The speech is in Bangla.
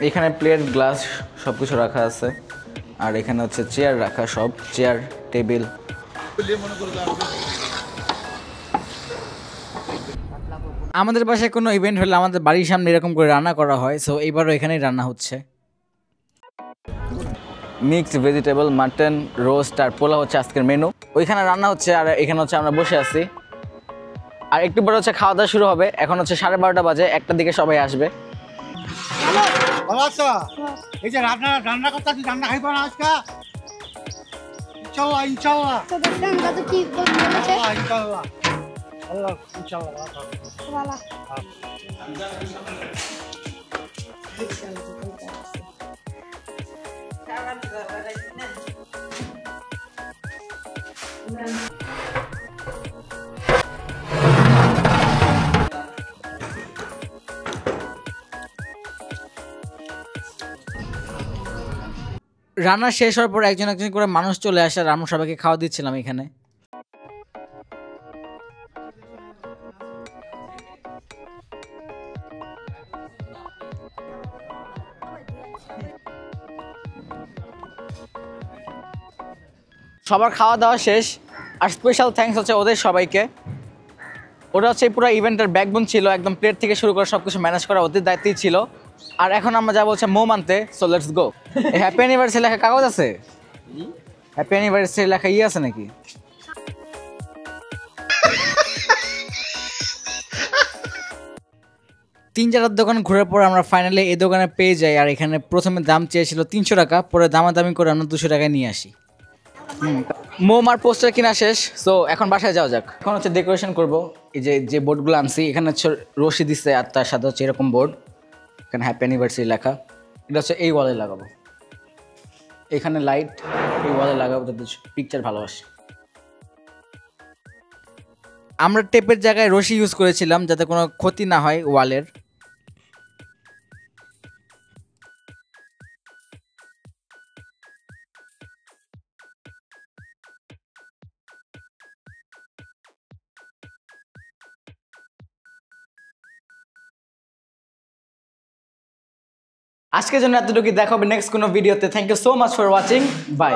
এখানে প্লেট গ্লাস সব কিছু রাখা আছে, আর এখানে হচ্ছে চেয়ার রাখা, সব চেয়ার টেবিল। আমাদের বাসায় কোনো ইভেন্ট হলে আমাদের বাড়ির সামনে এরকম করে রান্না করা হয়, সো এইবারও এখানেই রান্না হচ্ছে। মিক্সড ভেজিটেবল, মাটন, রোস্ট আর পোলাও হচ্ছে আজকের মেনু। ওইখানে রান্না হচ্ছে আর এখানে হচ্ছে আমরা বসে আছি। আর একটু পরে হচ্ছে খাওয়া দাওয়া শুরু হবে। এখন হচ্ছে 12:30 বাজে, একটার দিকে সবাই আসবে। ভালো আছো? এই যে রান্না করতেছি, রান্না খাইবো না আজকে? ইনশাল্লাহ ইনশাল্লাহ তো দেখলাম দাদু কি বলেছে? ইনশাল্লাহ আল্লাহ ইনশাল্লাহ ভালো। রান্না শেষ হওয়ার পর একজন একজন করে মানুষ চলে আসে আর আমরা সবাইকে খাওয়া দিচ্ছিলাম এখানে। সবার খাওয়া দাওয়া শেষ, আর স্পেশাল থ্যাঙ্কস হচ্ছে ওদের সবাইকে। ওরা হচ্ছে পুরো ইভেন্টের ব্যাকবোন ছিল, একদম প্লেট থেকে শুরু করে সব কিছু ম্যানেজ করা ওদের দায়িত্বই ছিল। আর এখন আমরা যাবো হচ্ছে মোম আনতে, so let's go. Happy anniversary লেখা কাগজ আছে? হ্যাপি অ্যানিভার্সারি লেখা আছে নাকি? তিন চার দোকান ঘোরার পর আমরা ফাইনালি এই দোকানে পেয়ে যাই। আর এখানে প্রথমে দাম চেয়েছিল 300 টাকা, পরে দামাদামি করে আমরা 200 টাকায় নিয়ে আসি। মোম আর পোস্টার কিনা শেষ, সো এখন বাসায় যাওয়া যাক। এখন হচ্ছে ডেকোরেশন করব। এই যে বোর্ডগুলো আনছি, এখানে হচ্ছে রশি দিচ্ছে আর তার সাথে হচ্ছে এরকম বোর্ড, এখানে হ্যাপি অ্যানিভার্সারি লেখা। এটা হচ্ছে এই ওয়ালে লাগাবো, এখানে লাইট এই ওয়ালে লাগাবো যাতে পিকচার ভালো আসে। আমরা টেপের জায়গায় রশি ইউজ করেছিলাম যাতে কোনো ক্ষতি না হয় ওয়ালের। আজকের জন্য এতটুকু, দেখা হবে নেক্সট কোনো ভিডিওতে। Thank you so much for watching, by.